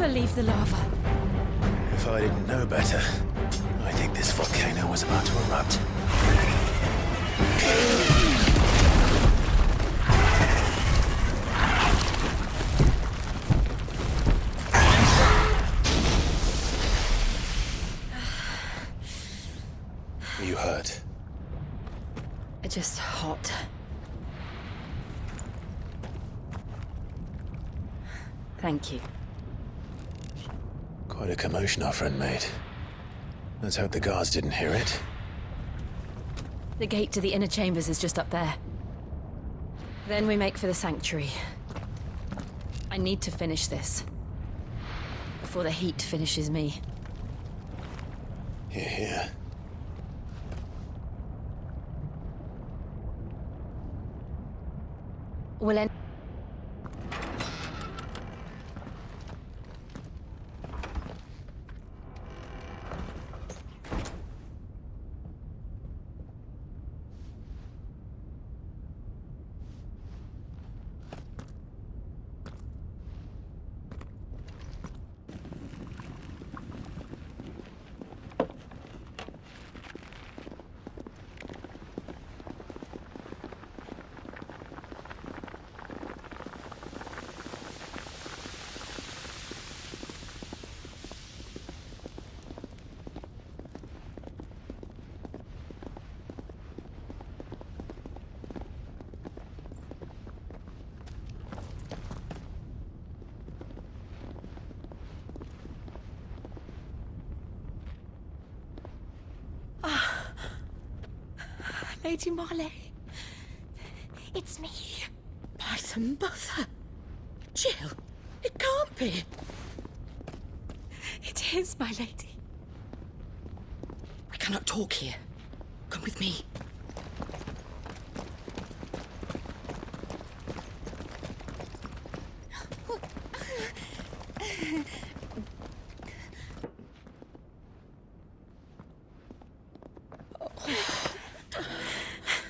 never leave the lava. If I didn't know better, I think this volcano was about to erupt. Are you hurt? Just hot. Thank you. Quite a commotion our friend made. Let's hope the guards didn't hear it. The gate to the inner chambers is just up there. Then we make for the sanctuary. I need to finish this. Before the heat finishes me. Hear, hear. Will end. Lady Marley, it's me. By the mother. Jill, it can't be. It is, my lady. We cannot talk here. Come with me.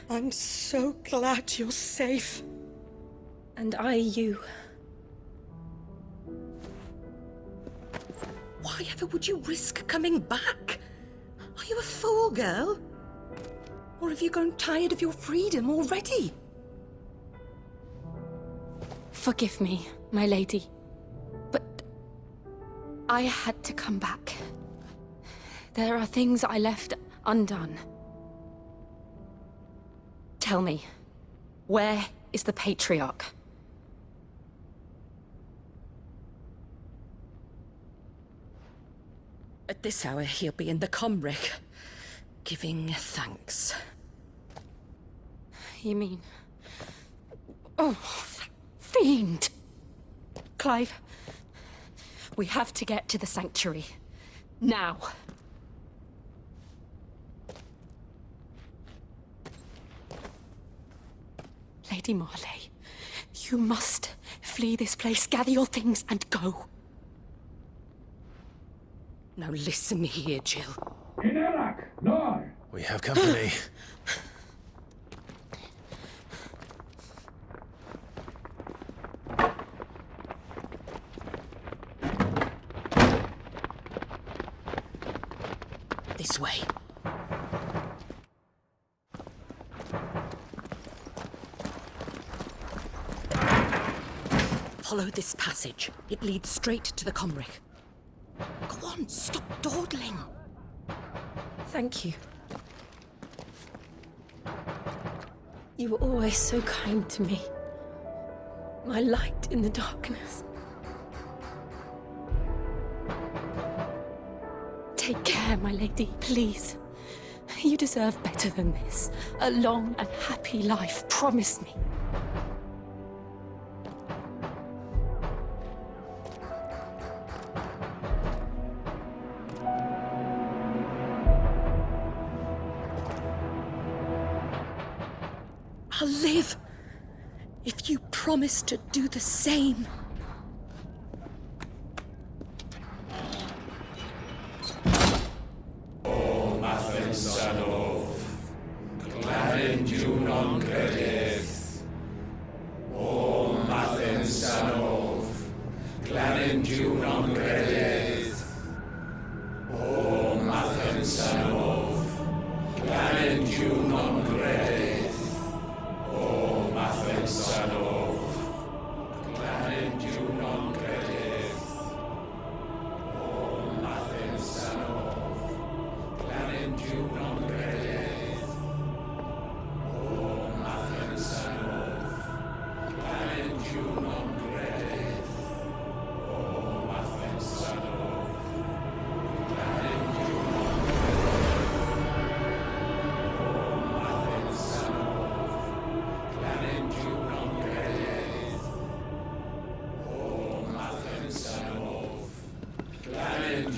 I'm so glad you're safe. And I you. Why ever would you risk coming back? Are you a fool, girl? Or have you grown tired of your freedom already? Forgive me, my lady. But I had to come back. There are things I left undone. Tell me, where is the Patriarch? At this hour, he'll be in the Comric, giving thanks. You mean... Oh, that fiend! Clive, we have to get to the sanctuary. Now. Lady Marley, you must flee this place, gather your things, and go. Now listen here, Jill. We have company. This way. Follow this passage. It leads straight to the Comric. Go on, stop dawdling. Thank you. You were always so kind to me. My light in the darkness. Take care, my lady, please. You deserve better than this. A long and happy life, promise me. I'll live if you promise to do the same. O Mathen Sanov, Clarin Junon Credith. O Mathen Sanov, Clarin Junon Credith.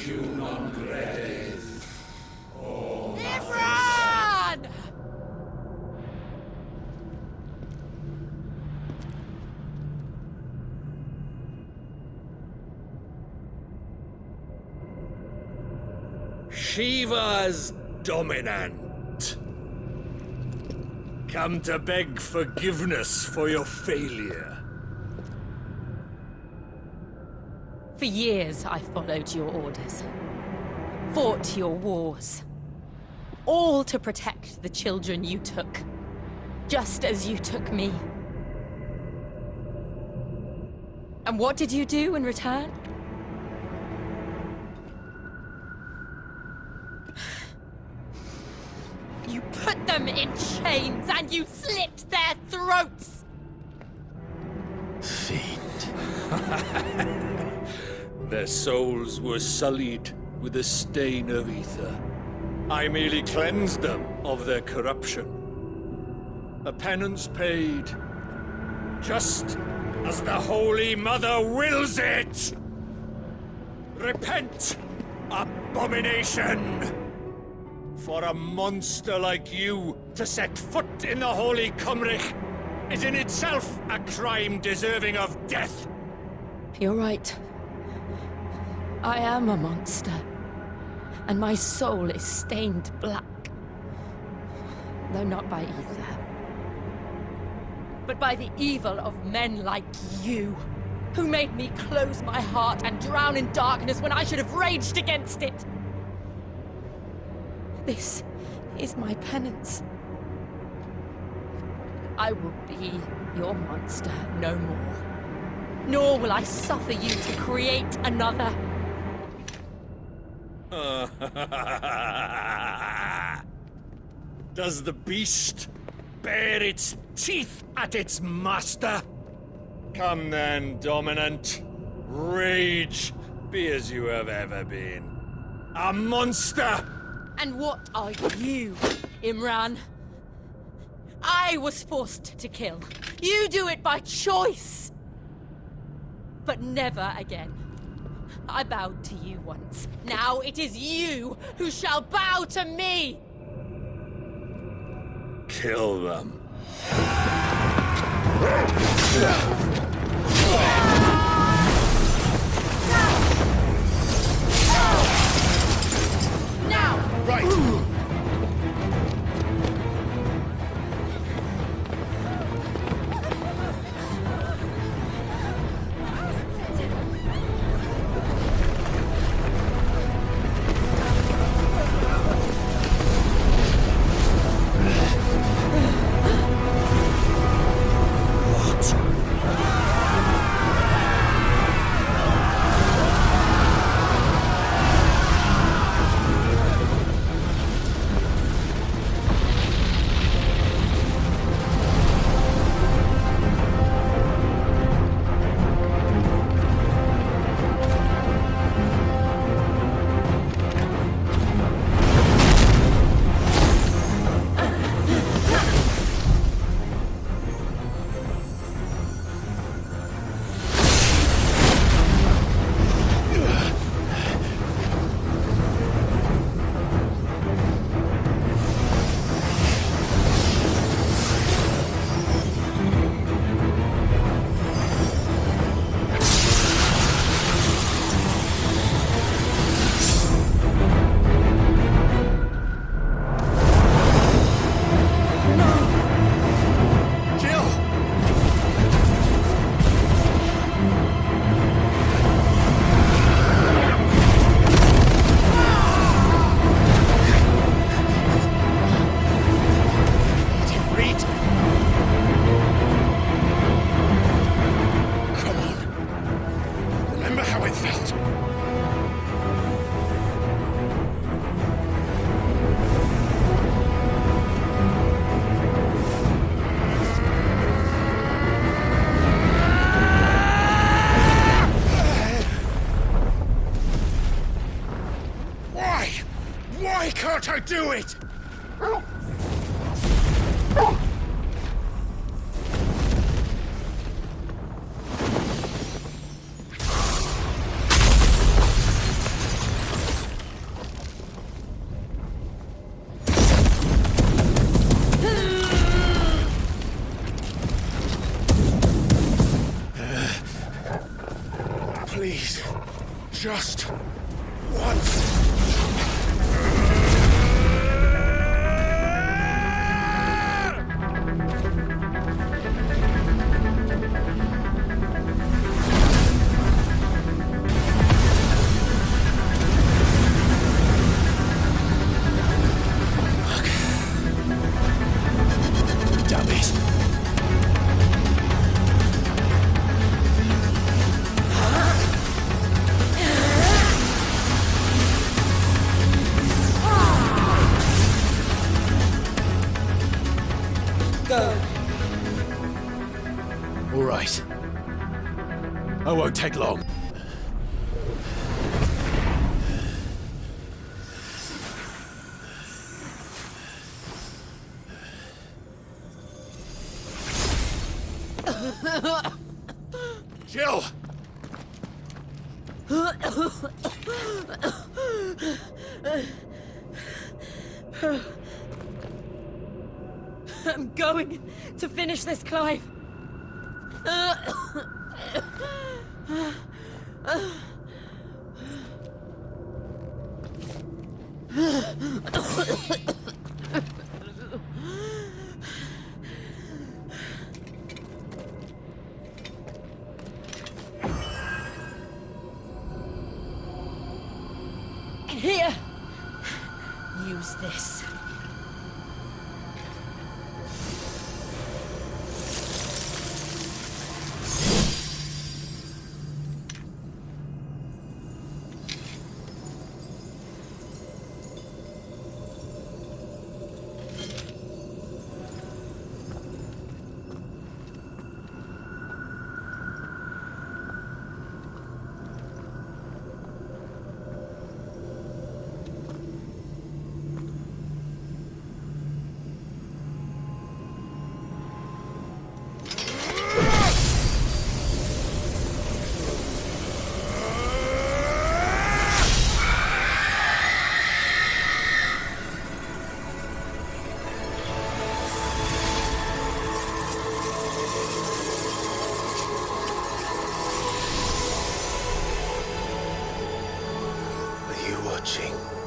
you non credit. Imran! Shiva's dominant. Come to beg forgiveness for your failure. For years, I followed your orders. Fought your wars. All to protect the children you took. Just as you took me. And what did you do in return? You put them in chains and you slit their throats! Fiend. Their souls were sullied with a stain of ether. I merely cleansed them of their corruption. A penance paid, just as the Holy Mother wills it! Repent, abomination! For a monster like you to set foot in the Holy Cymric is in itself a crime deserving of death! You're right. I am a monster. And my soul is stained black. Though not by ether. But by the evil of men like you, who made me close my heart and drown in darkness when I should have raged against it. This is my penance. I will be your monster no more. Nor will I suffer you to create another. Does the beast bare its teeth at its master? Come then, Dominant. Rage, be as you have ever been. A monster! And what are you, Imran? I was forced to kill. You do it by choice. But never again. I bowed to you once. Now it is you who shall bow to me! Kill them. Now! Right! Can't I do it? All right. I won't take long. Jill! I'm going to finish this, Clive. Here. Use this.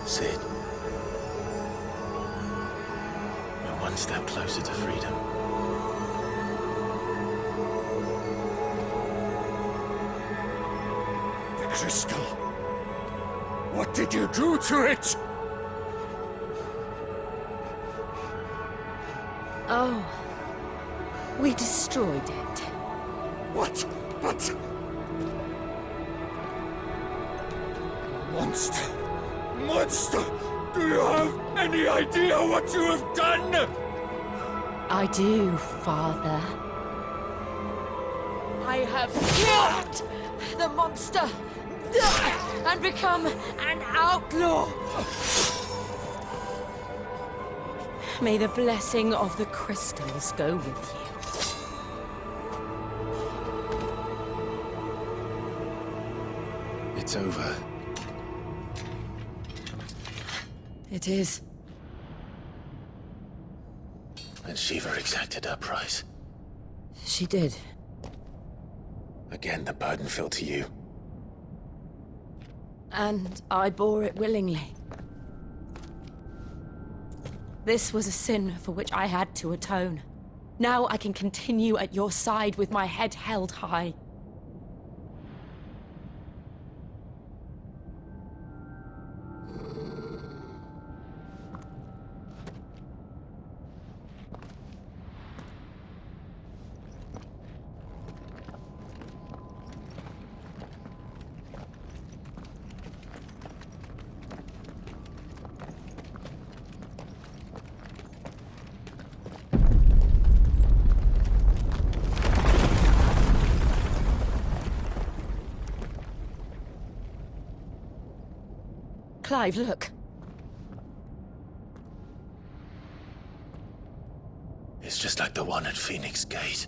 Sid. We're one step closer to freedom. The crystal. What did you do to it? Oh. We destroyed it. What? But... Monster! Monster! Do you have any idea what you have done? I do, Father. I have killed the monster and become an outlaw. May the blessing of the crystals go with you. It's over. It is. And Shiva exacted her price. She did. Again, the burden fell to you. And I bore it willingly. This was a sin for which I had to atone. Now I can continue at your side with my head held high. Clive, look. It's just like the one at Phoenix Gate.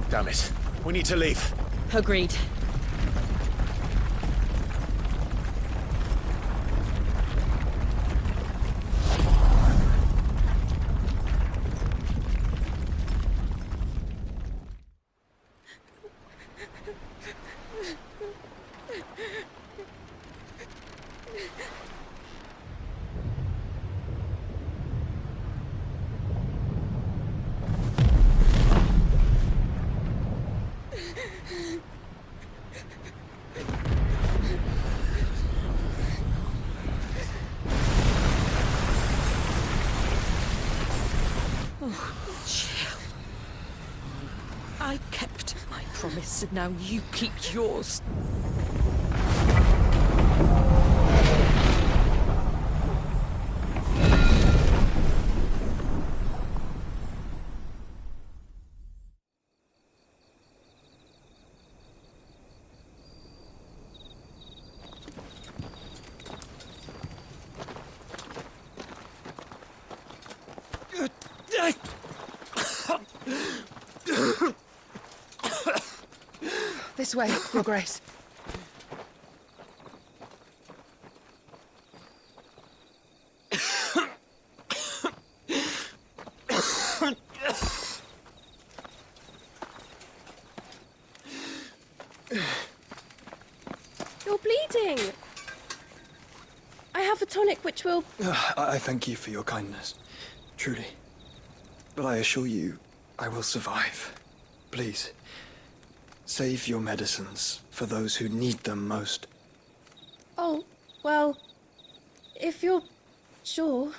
Damn it. We need to leave. Agreed. Oh, Jill. I kept my promise, and now you keep yours. This way, Your Grace. You're bleeding. I have a tonic which will... I thank you for your kindness, truly. But I assure you, I will survive. Please, save your medicines for those who need them most. Oh, well, if you're sure.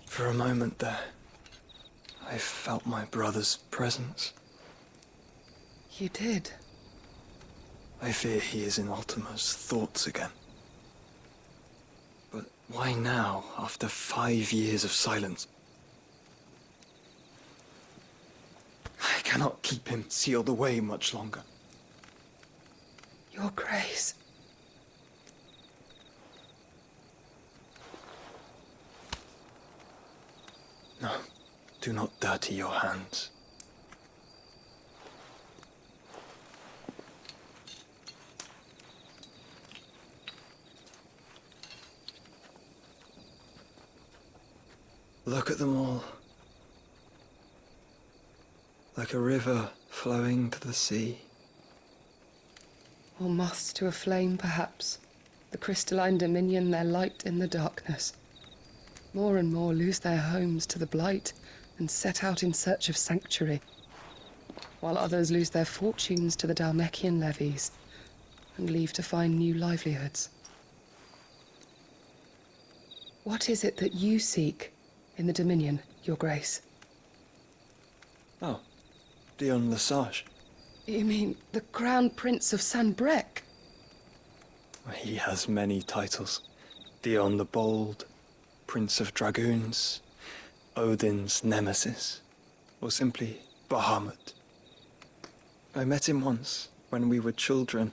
For a moment there, I felt my brother's presence. You did. I fear he is in Ultima's thoughts again. But why now, after 5 years of silence? I cannot keep him sealed away much longer. Your Grace. No, do not dirty your hands. Look at them all. Like a river flowing to the sea. Or moths to a flame, perhaps. The crystalline dominion their light in the darkness. More and more lose their homes to the blight and set out in search of sanctuary, while others lose their fortunes to the Dhalmekian levies and leave to find new livelihoods. What is it that you seek in the Dominion, Your Grace? Oh, Dion Lesage. You mean the Crown Prince of Sanbreque? He has many titles. Dion the Bold, Prince of Dragoons, Odin's Nemesis, or simply Bahamut. I met him once, when we were children.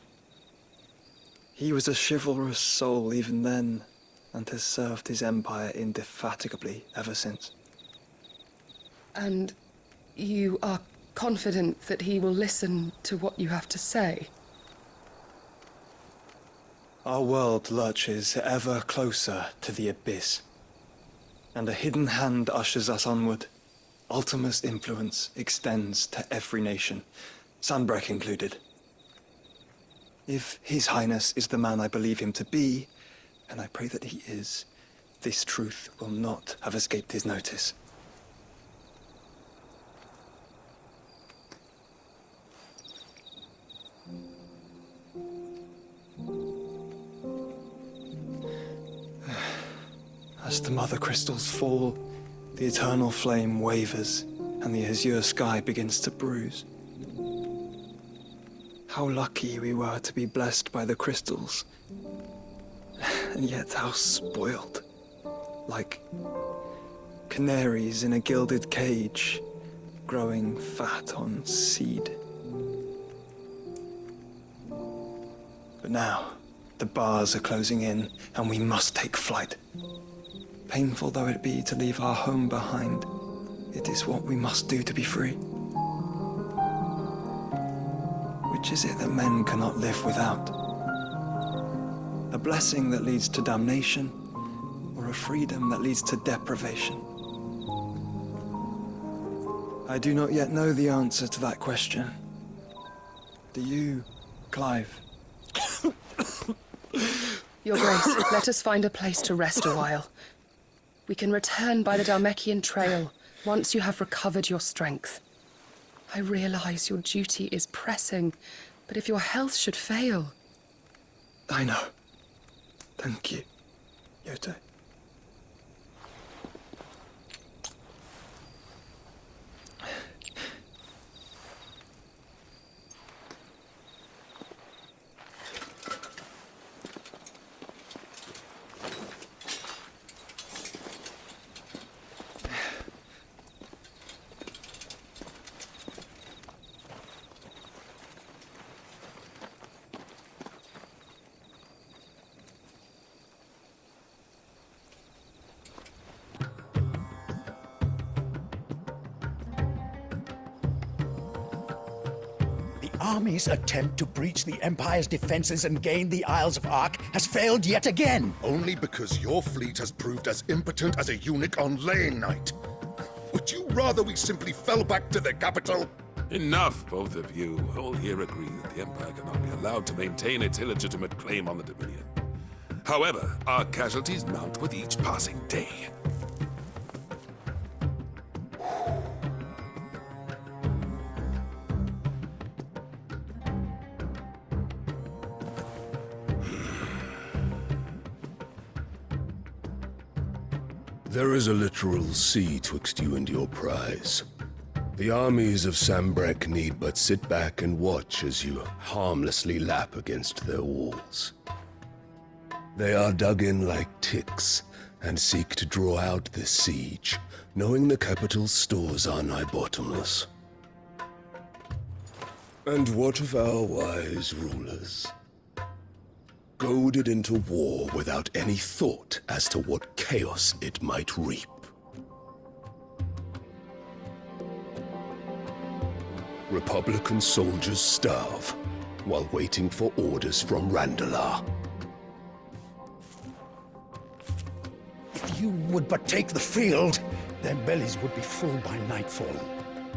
He was a chivalrous soul even then, and has served his empire indefatigably ever since. And you are confident that he will listen to what you have to say? Our world lurches ever closer to the abyss, and a hidden hand ushers us onward. Ultima's influence extends to every nation, Sanbreque included. If His Highness is the man I believe him to be, and I pray that he is, this truth will not have escaped his notice. As the Mothercrystals fall, the eternal flame wavers, and the azure sky begins to bruise. How lucky we were to be blessed by the crystals, and yet how spoiled. Like canaries in a gilded cage, growing fat on seed. But now, the bars are closing in, and we must take flight. Painful though it be to leave our home behind, it is what we must do to be free. Which is it that men cannot live without? A blessing that leads to damnation, or a freedom that leads to deprivation? I do not yet know the answer to that question. Do you, Clive? Your Grace, let us find a place to rest a while. We can return by the Dhalmekian trail once you have recovered your strength. I realize your duty is pressing, but if your health should fail... I know. Thank you, Yote. Army's attempt to breach the Empire's defenses and gain the Isles of Ark has failed yet again. Only because your fleet has proved as impotent as a eunuch on laying night. Would you rather we simply fell back to the capital? Enough, both of you. All here agree that the Empire cannot be allowed to maintain its illegitimate claim on the Dominion. However, our casualties mount with each passing day. There is a literal sea twixt you and your prize. The armies of Sanbreque need but sit back and watch as you harmlessly lap against their walls. They are dug in like ticks and seek to draw out this siege, knowing the capital's stores are nigh bottomless. And what of our wise rulers? Goaded into war without any thought as to what chaos it might reap. Republican soldiers starve while waiting for orders from Randalar. If you would but take the field, their bellies would be full by nightfall.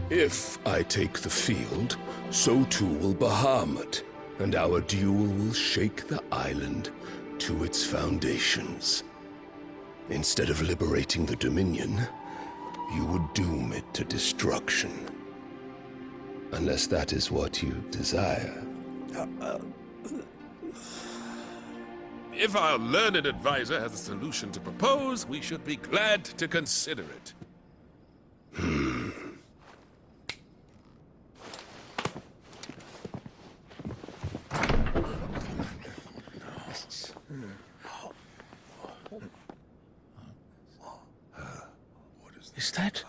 If I take the field, so too will Bahamut, and our duel will shake the island to its foundations. Instead of liberating the Dominion, you would doom it to destruction. Unless that is what you desire. If our learned advisor has a solution to propose, we should be glad to consider it. Is that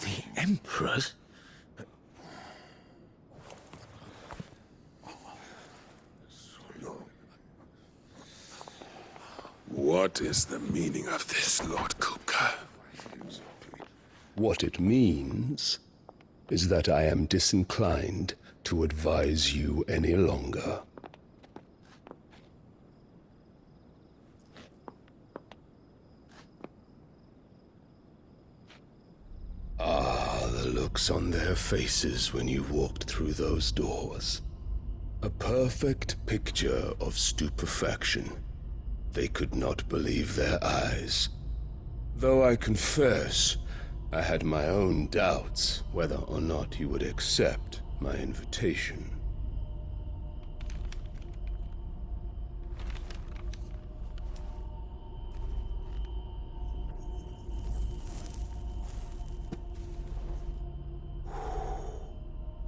the Emperor's? What is the meaning of this, Lord Kupka? What it means is that I am disinclined to advise you any longer. The looks on their faces when you walked through those doors. A perfect picture of stupefaction. They could not believe their eyes. Though I confess, I had my own doubts whether or not you would accept my invitation.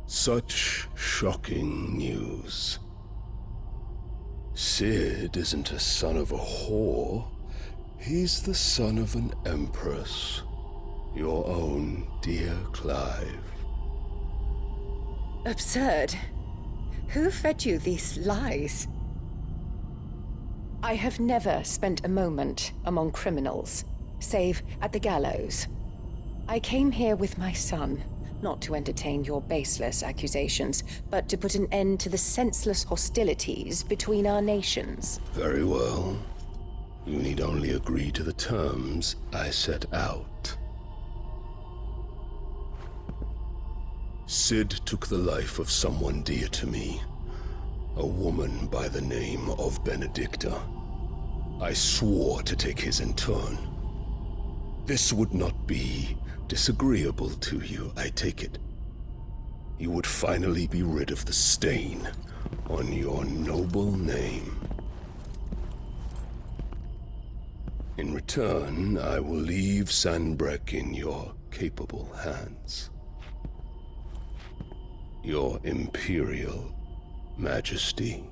Such shocking news. Sid isn't a son of a whore. He's the son of an empress. Your own dear Clive. Absurd. Who fed you these lies? I have never spent a moment among criminals, save at the gallows. I came here with my son, not to entertain your baseless accusations, but to put an end to the senseless hostilities between our nations. Very well. You need only agree to the terms I set out. Sid took the life of someone dear to me, a woman by the name of Benedicta. I swore to take his in turn. This would not be disagreeable to you, I take it. You would finally be rid of the stain on your noble name. In return, I will leave Sanbreque in your capable hands. Your Imperial Majesty.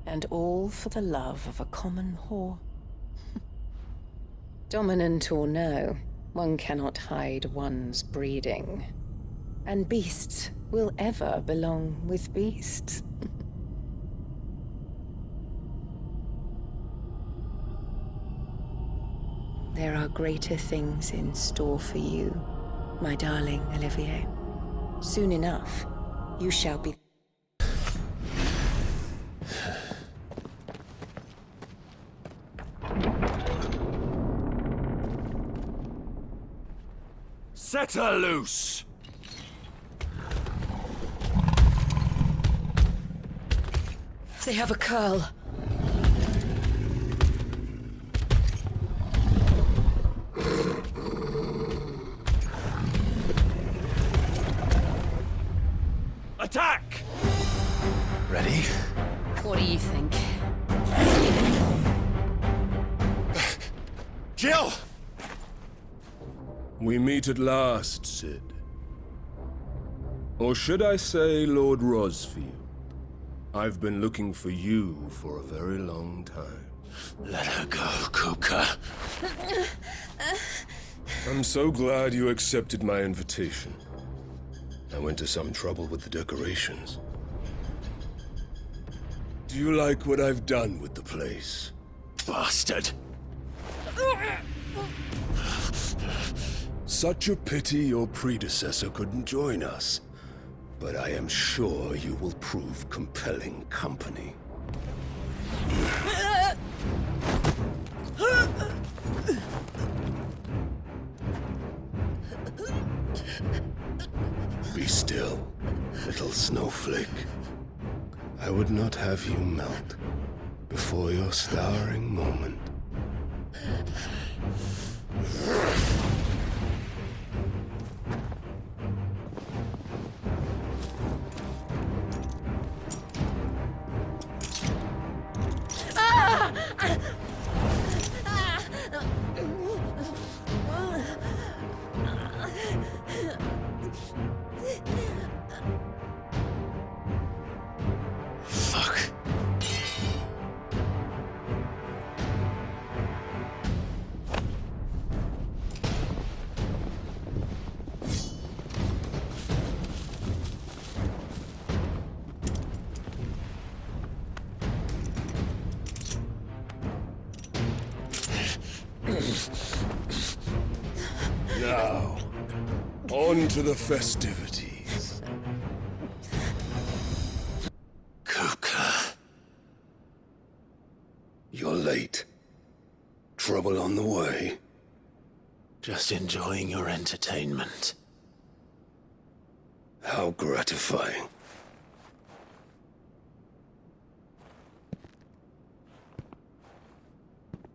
And all for the love of a common whore. Dominant or no, one cannot hide one's breeding. And beasts will ever belong with beasts. There are greater things in store for you, my darling Olivier. Soon enough, you shall be... Set her loose! They have a curl. Attack! Ready? What do you think? Jill! We meet at last, Sid. Or should I say, Lord Rosfield? I've been looking for you for a very long time. Let her go, Kupka. I'm so glad you accepted my invitation. I went to some trouble with the decorations. Do you like what I've done with the place? Bastard! Such a pity your predecessor couldn't join us. But I am sure you will prove compelling company. Be still, little snowflake. I would not have you melt before your starring moment. Now, on to the festivities. Kupka. You're late. Trouble on the way. Just enjoying your entertainment. How gratifying.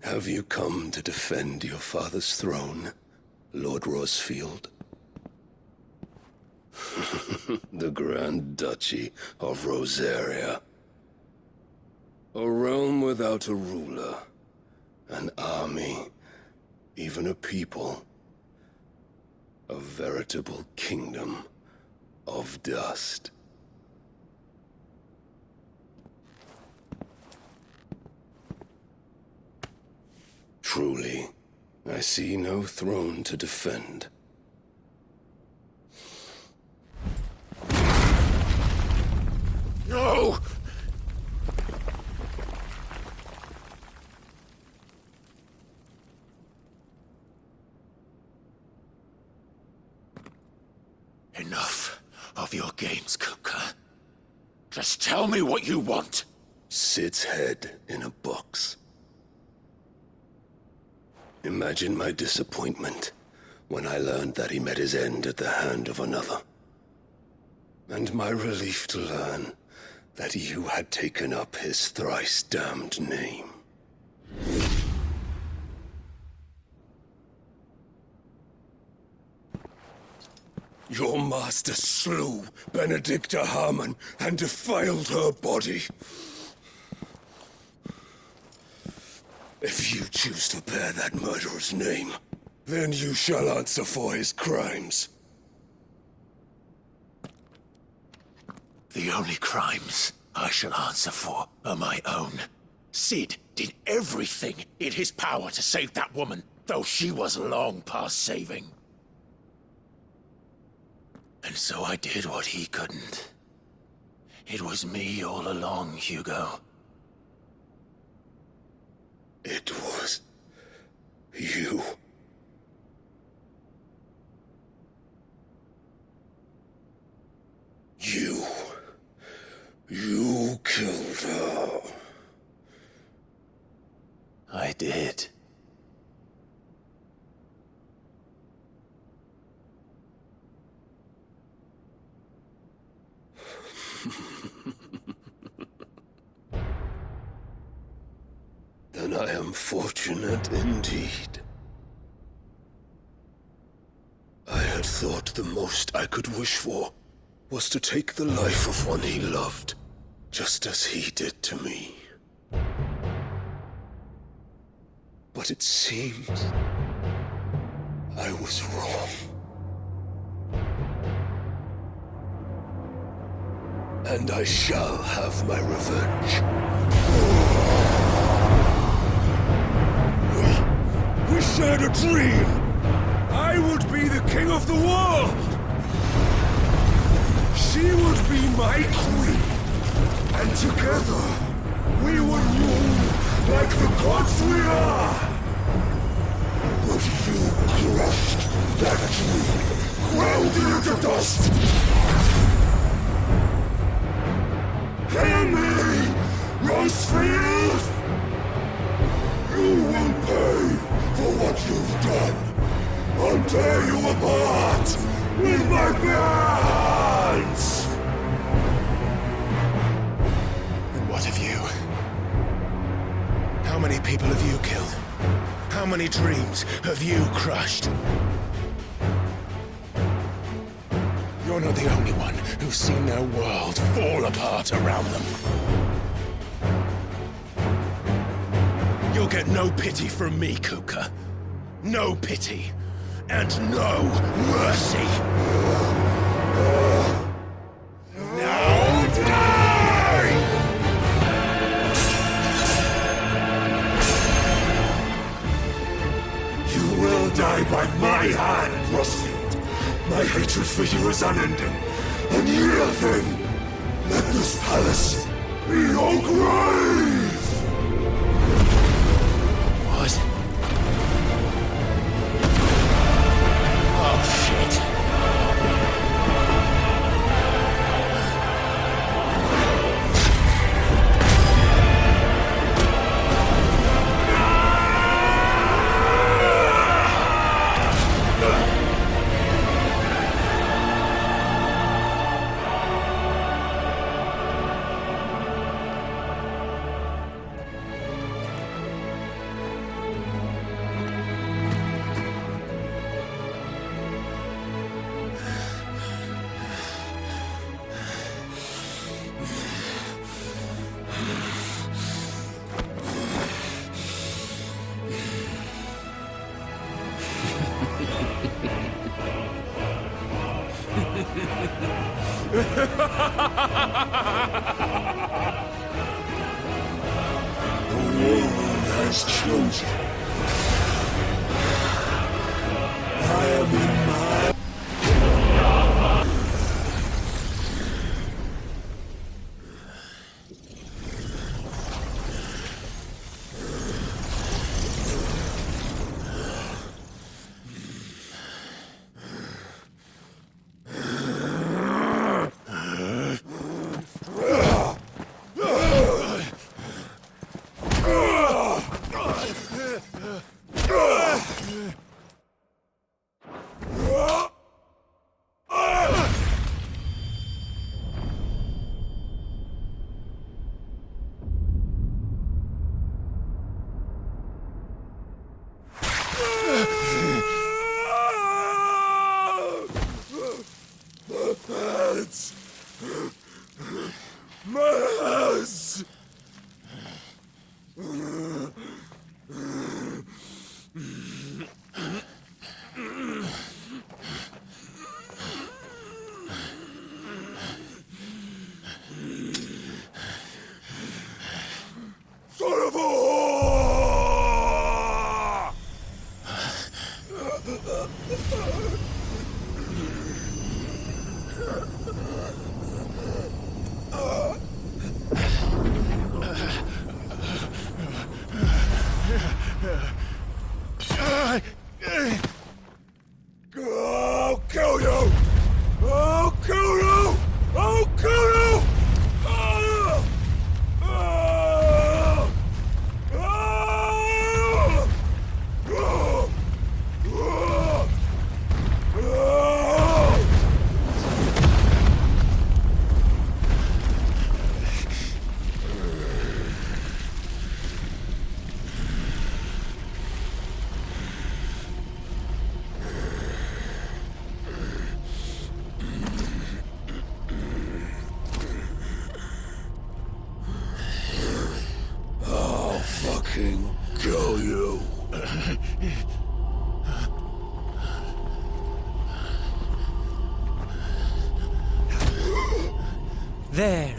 Have you come to defend your father's throne, Lord Rosfield? The Grand Duchy of Rosaria. A realm without a ruler, an army, even a people. A veritable kingdom of dust. Truly, I see no throne to defend. No! Enough of your games, Kupka. Just tell me what you want. Sid's head in a box. Imagine my disappointment when I learned that he met his end at the hand of another. And my relief to learn that you had taken up his thrice-damned name. Your master slew Benedicta Harmon and defiled her body. If you choose to bear that murderer's name, then you shall answer for his crimes. The only crimes I shall answer for are my own. Sid did everything in his power to save that woman, though she was long past saving. And so I did what he couldn't. It was me all along, Hugo. It was you. You killed her. I did. Then I am fortunate indeed. I had thought the most I could wish for was to take the life of one he loved, just as he did to me. But it seems I was wrong. And I shall have my revenge. We shared a dream! I would be the king of the world! She would be my queen! And together, we would rule like the gods we are! But you crushed that dream, ground it into dust! Hear me, Rosfield! You will pay for what you've done. I'll tear you apart with my bare hands! And what of you? How many people have you killed? How many dreams have you crushed? You're not the only one who's seen their world fall apart around them. You'll get no pity from me, Kupka. No pity. And no mercy. Now die! You will die by my hand, Rosfield. My hatred for you is unending. And you thing, let this palace be your grave! What? Oh, shit. The world has chosen. I am in my... I'll kill you! I'll kill you! I'll kill you! Kill you. There.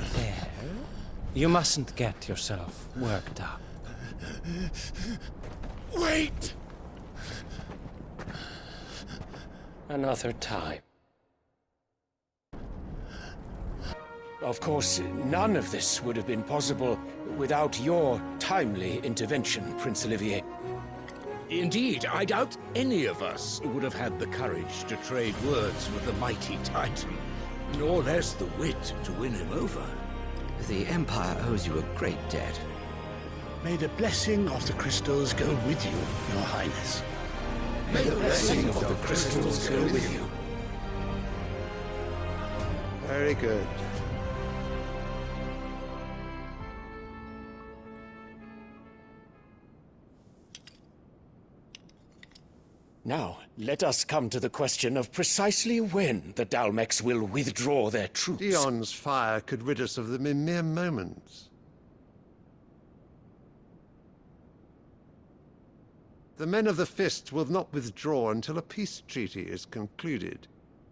You mustn't get yourself worked up. Wait! Another time. Of course, none of this would have been possible without your timely intervention, Prince Olivier. Indeed, I doubt any of us would have had the courage to trade words with the mighty Titan, nor less the wit to win him over. The Empire owes you a great debt. May the blessing of the crystals go with you, Your Highness. May the blessing of the crystals go with you. Very good. Now, let us come to the question of precisely when the Dhalmekians will withdraw their troops. Dion's fire could rid us of them in mere moments. The men of the Fist will not withdraw until a peace treaty is concluded.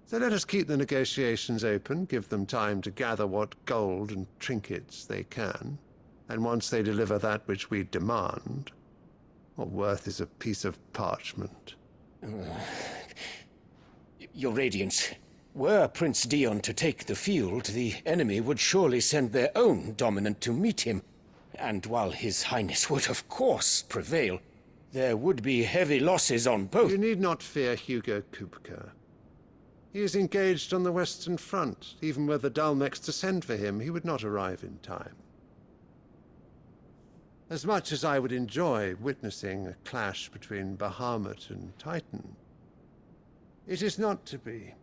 So let us keep the negotiations open, give them time to gather what gold and trinkets they can, and once they deliver that which we demand, what worth is a piece of parchment? Your Radiance, were Prince Dion to take the field, the enemy would surely send their own dominant to meet him. And while His Highness would of course prevail, there would be heavy losses on both. You need not fear Hugo Kupka. He is engaged on the Western Front. Even were the Dhalmekians to send for him, he would not arrive in time. As much as I would enjoy witnessing a clash between Bahamut and Titan, it is not to be.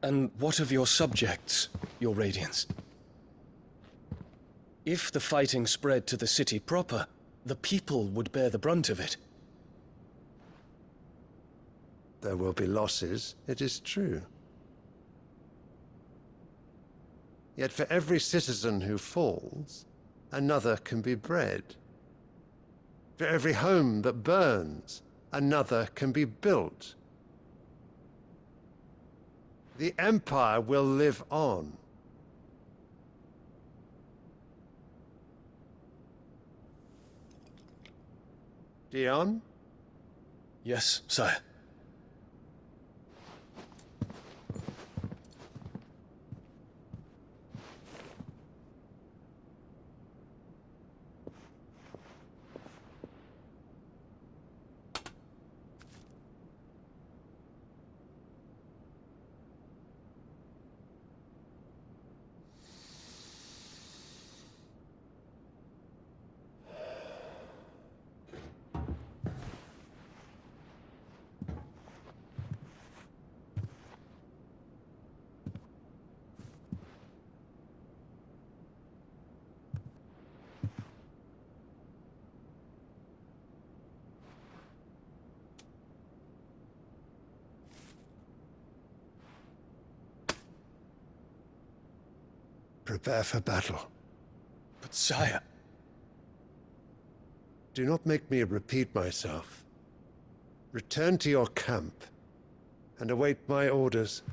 And what of your subjects, Your Radiance? If the fighting spread to the city proper, the people would bear the brunt of it. There will be losses, it is true. Yet for every citizen who falls, another can be bred. For every home that burns, another can be built. The Empire will live on. Dion? Yes, sire. Prepare for battle. But sire... Do not make me repeat myself. Return to your camp and await my orders.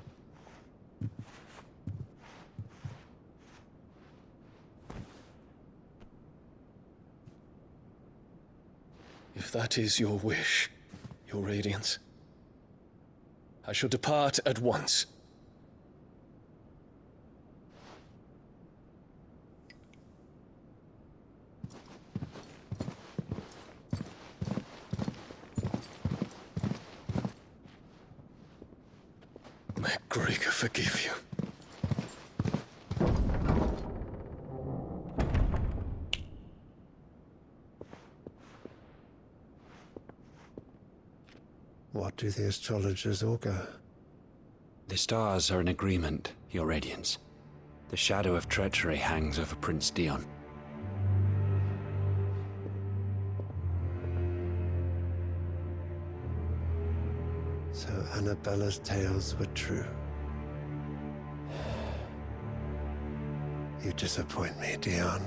If that is your wish, your Radiance, I shall depart at once. May Gregor forgive you. What do the astrologers augur? The stars are in agreement, Your Radiance. The shadow of treachery hangs over Prince Dion. So Annabella's tales were true. You disappoint me, Dion.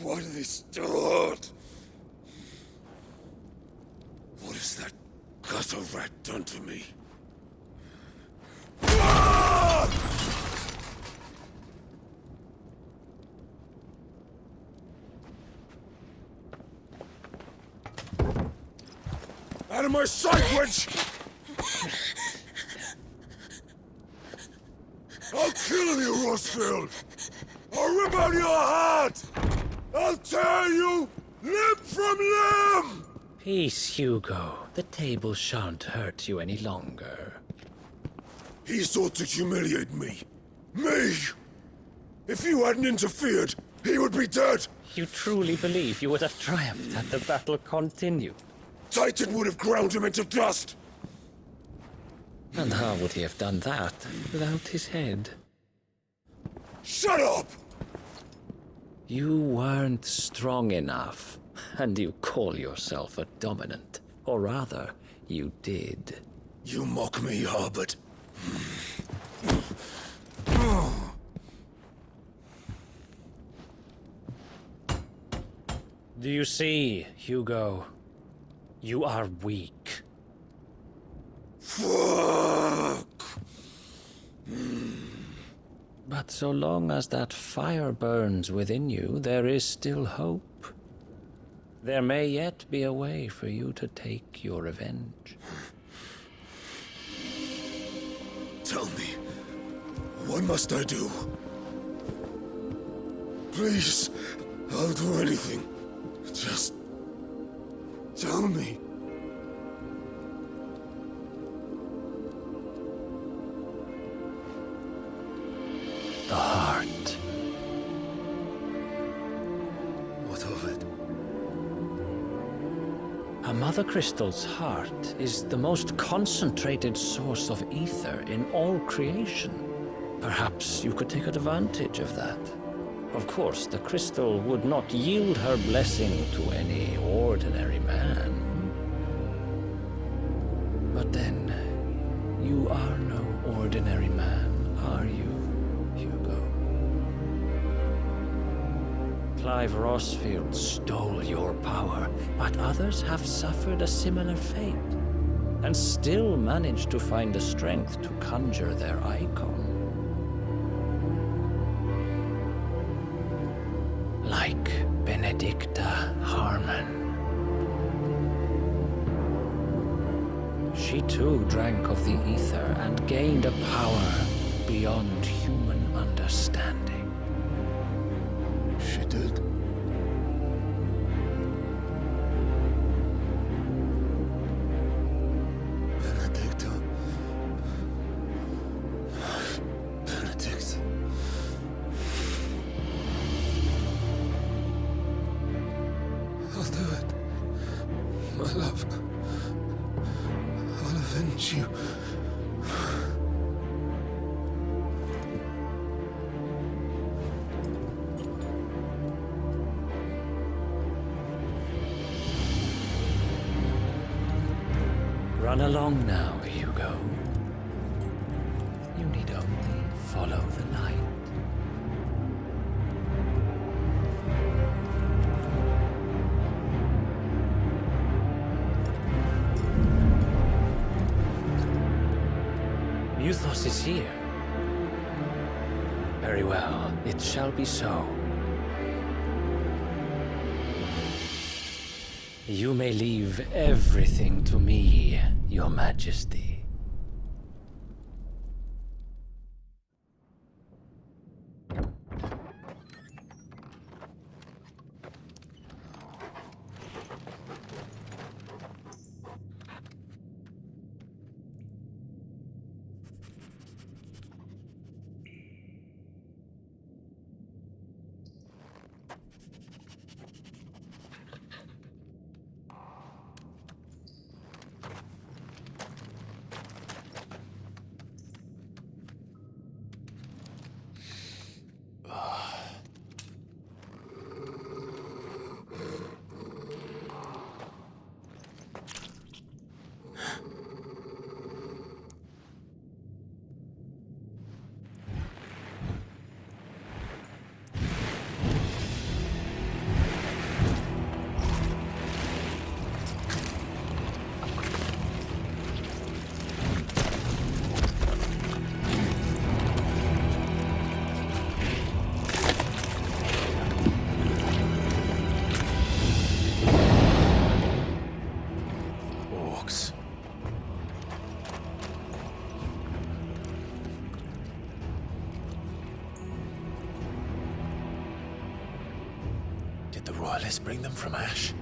Why do they still hurt? What has that gutter rat done to me? Out of my sight, witch! I'll kill you, Rosfield! I'll rip out your heart! I'll tear you limb from limb! Peace, Hugo. The table shan't hurt you any longer. He sought to humiliate me. Me! If you hadn't interfered, he would be dead! You truly believe you would have triumphed had the battle continued? Titan would have ground him into dust! And how would he have done that without his head? Shut up! You weren't strong enough, and you call yourself a dominant. Or rather, you did. You mock me, Harbert. Do you see, Hugo? You are weak. Fuck! But so long as that fire burns within you, there is still hope. There may yet be a way for you to take your revenge. Tell me, what must I do? Please, I'll do anything. Just tell me. The heart. What of it? A Mothercrystal's heart is the most concentrated source of ether in all creation. Perhaps you could take advantage of that. Of course, the crystal would not yield her blessing to any ordinary man. But then, you are no ordinary man, are you, Hugo? Clive Rosfield stole your power, but others have suffered a similar fate, and still managed to find the strength to conjure their Eikon. Like Benedicta Harmon. She too drank of the ether and gained a power beyond human understanding. She did. Benedicta. Benedict. I'll do it. My love. I'll avenge you. Run along now, Hugo. You need only follow the light. Mythos is here. Very well, it shall be so. You may leave everything to me, Your Majesty. Did the royalists bring them from Ash?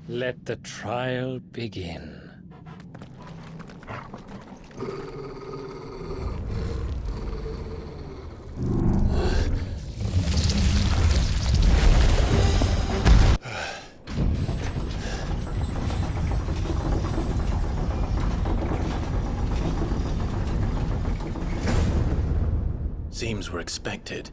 Let the trial begin. Seems we're expected.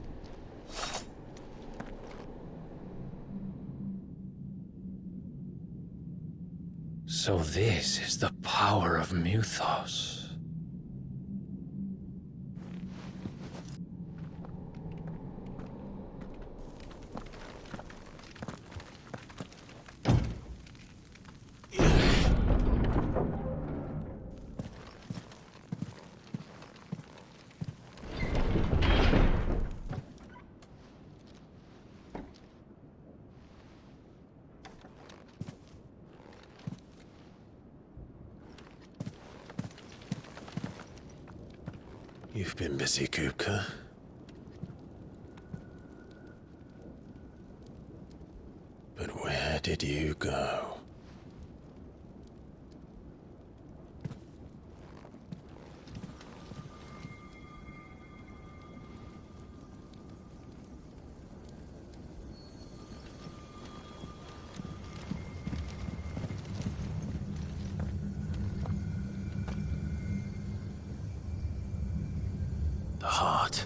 So this is the power of Mythos. You've been busy, Kupka. But where did you go? The heart.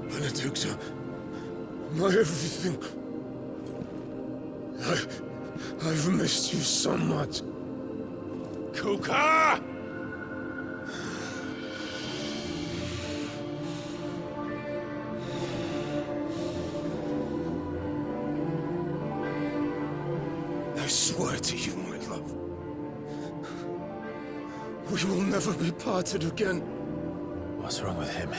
Benedicta, my everything. I've missed you so much. Kupka! I swear to you, my love, we will never be parted again. What's wrong with him?